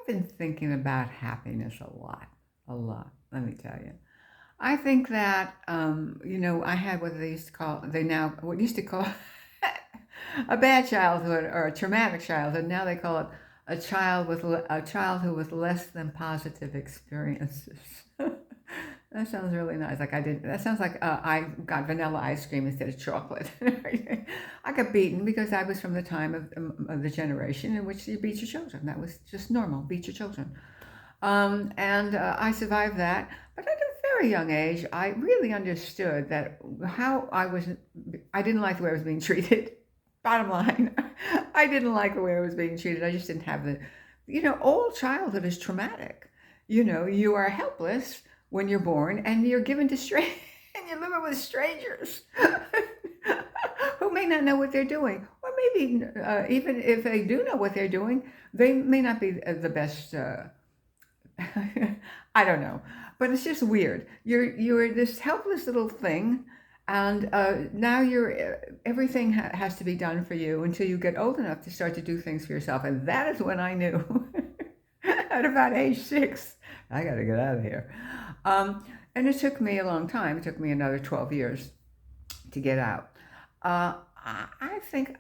I've been thinking about happiness a lot, let me tell you. I think that, I had what they used to call, what used to call a bad childhood or a traumatic childhood. Now they call it a childhood with less than positive experiences. That sounds really nice. That sounds like I got vanilla ice cream instead of chocolate. I got beaten because I was from the time of the generation in which you beat your children. That was just normal, beat your children. And I survived that. But at a very young age, I really understood that I didn't like the way I was being treated. Bottom line, I didn't like the way I was being treated. I just didn't have all childhood is traumatic. You are helpless when you're born and you're given to and you're living with strangers who may not know what they're doing. Or maybe even if they do know what they're doing, they may not be the best. I don't know, but it's just weird. You're this helpless little thing, and now everything has to be done for you until you get old enough to start to do things for yourself. And that is when I knew, at about age 6, I got to get out of here. And it took me a long time. It took me another 12 years to get out. I think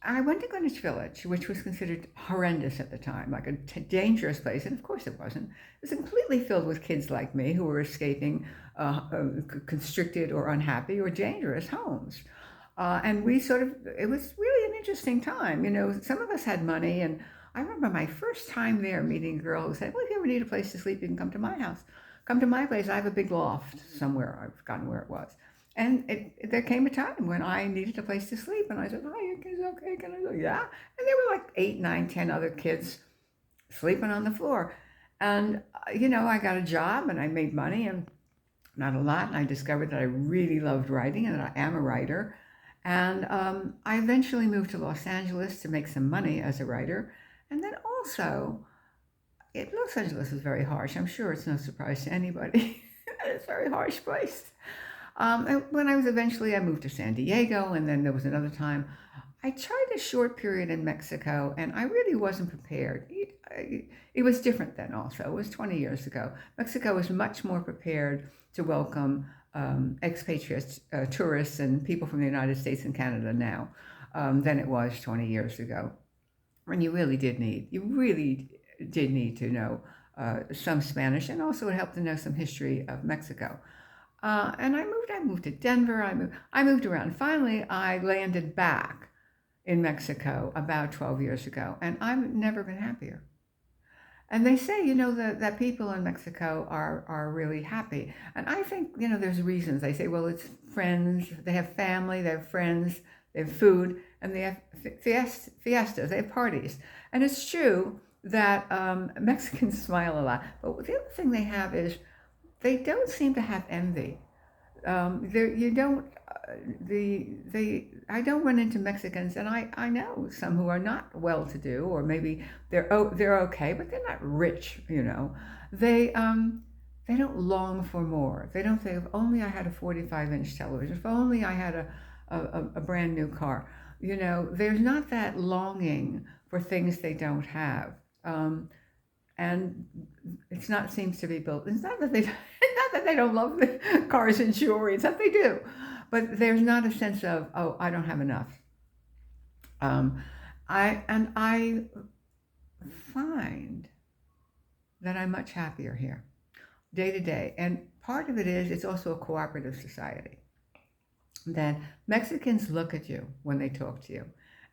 I went to Greenwich Village, which was considered horrendous at the time, like a dangerous place, and of course it wasn't. It was completely filled with kids like me who were escaping constricted or unhappy or dangerous homes. And it was really an interesting time. Some of us had money, and I remember my first time there meeting a girl who said, well, if you ever need a place to sleep, you can come to my house. Come to my place. I have a big loft somewhere. I've forgotten where it was. And there came a time when I needed a place to sleep, and I said, "Oh, your kids okay? Can I go?" Yeah. And there were like 8, 9, 10 other kids sleeping on the floor. And I got a job and I made money, and not a lot. And I discovered that I really loved writing and that I am a writer. And I eventually moved to Los Angeles to make some money as a writer. And then also, Los Angeles is very harsh. I'm sure it's no surprise to anybody. It's a very harsh place. And when I moved to San Diego, and then there was another time. I tried a short period in Mexico, and I really wasn't prepared. It was different then also. It was 20 years ago. Mexico was much more prepared to welcome expatriates, tourists, and people from the United States and Canada now than it was 20 years ago. And you really did need to know some Spanish, and also it helped to know some history of Mexico. And I moved to Denver. I moved around. Finally, I landed back in Mexico about 12 years ago, and I've never been happier. And they say, that people in Mexico are really happy. And I think, there's reasons. They say, well, it's friends, they have family, they have friends, they have food, and they have fiestas, they have parties. And it's true that Mexicans smile a lot. But the other thing they have is they don't seem to have envy. You don't, I don't run into Mexicans, and I know some who are not well-to-do, or maybe they're okay, but they're not rich. They don't long for more. They don't say, if only I had a 45-inch television, if only I had a brand new car. There's not that longing for things they don't have. And it's not seems to be built. It's not that they not that they don't love the cars and jewelry. It's that they do, but there's not a sense of, oh, I don't have enough. Um, I find that I'm much happier here, day to day, and part of it is it's also a cooperative society. That Mexicans look at you when they talk to you,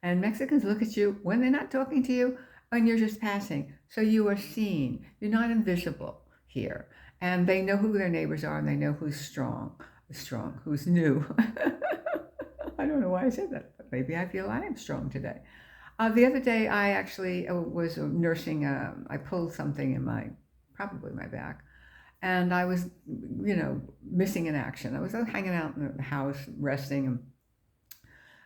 and Mexicans look at you when they're not talking to you, and you're just passing. So you are seen. You're not invisible here. And they know who their neighbors are, and they know who's strong, who's new. I don't know why I said that, but maybe I feel I am strong today. The other day, I actually was nursing. I pulled something in probably my back, and I was, missing in action. I was hanging out in the house, resting, and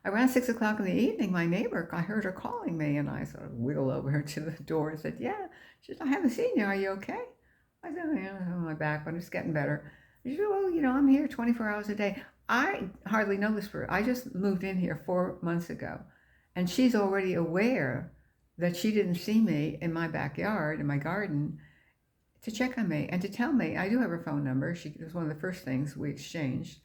around 6 o'clock in the evening, my neighbor, I heard her calling me, and I sort of wiggled over to the door and said, yeah. She said, I haven't seen you. Are you okay? I said, yeah, I'm on my back, but it's getting better. She said, well, I'm here 24 hours a day. I hardly know this for her. I just moved in here 4 months ago, and she's already aware that she didn't see me in my backyard, in my garden, to check on me and to tell me. I do have her phone number. It was one of the first things we exchanged,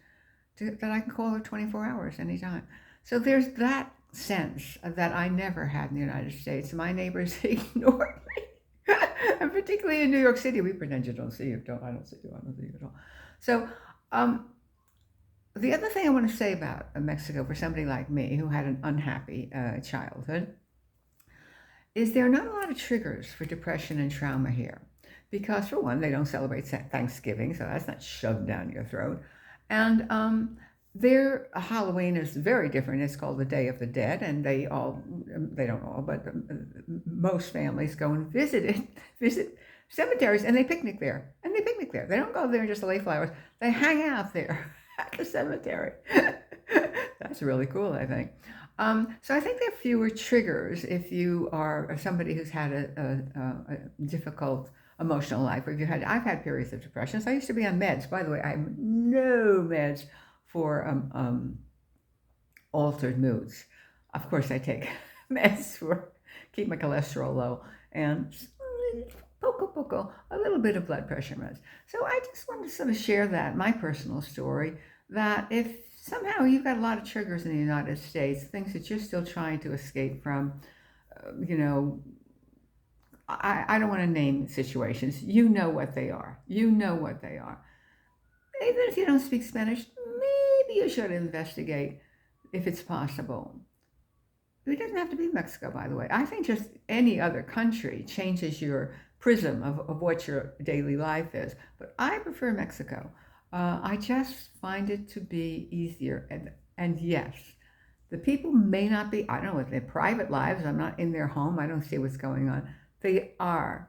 that I can call her 24 hours anytime. So there's that sense that I never had in the United States. My neighbors ignored me. And particularly in New York City, we pretend you don't see you. I don't see you. I don't see you at all. So the other thing I want to say about Mexico for somebody like me who had an unhappy childhood is there are not a lot of triggers for depression and trauma here. Because for one, they don't celebrate Thanksgiving, so that's not shoved down your throat. And their Halloween is very different. It's called the Day of the Dead, and they don't all, but most families go and visit cemeteries, and they picnic there. They don't go there just to lay flowers. They hang out there at the cemetery. That's really cool, I think. So I think there are fewer triggers if you are somebody who's had a difficult emotional life. Or I've had periods of depression. So I used to be on meds. By the way, I have no meds for altered moods. Of course, I take meds for keep my cholesterol low and a little bit of blood pressure meds. So I just wanted to sort of share that, my personal story, that if somehow you've got a lot of triggers in the United States, things that you're still trying to escape from, I don't want to name situations. You know what they are. Even if you don't speak Spanish, maybe you should investigate if it's possible. It doesn't have to be Mexico, by the way. I think just any other country changes your prism of what your daily life is. But I prefer Mexico. I just find it to be easier. And yes, the people may not be, I don't know, with their private lives. I'm not in their home. I don't see what's going on. They are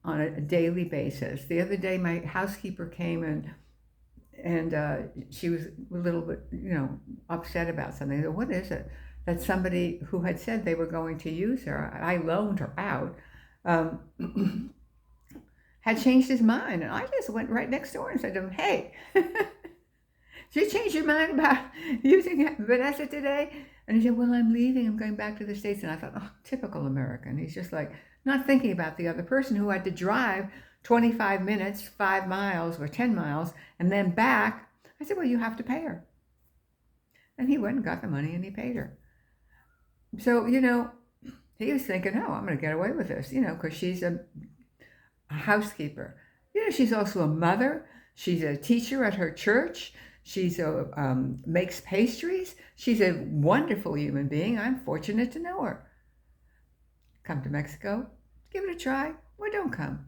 on a daily basis. The other day, my housekeeper came and she was a little bit, upset about something. I said, what is it? That somebody who had said they were going to use her, I loaned her out, had changed his mind. And I just went right next door and said to him, hey, did you change your mind about using Vanessa today? And he said, well, I'm leaving. I'm going back to the States. And I thought, oh, typical American. He's just like not thinking about the other person who had to drive 25 minutes, 5 miles or 10 miles, and then back. I said, well, you have to pay her. And he went and got the money and he paid her. So, he was thinking, oh, I'm going to get away with this, because she's a housekeeper. She's also a mother. She's a teacher at her church. She's makes pastries. She's a wonderful human being. I'm fortunate to know her. Come to Mexico, give it a try, or don't come.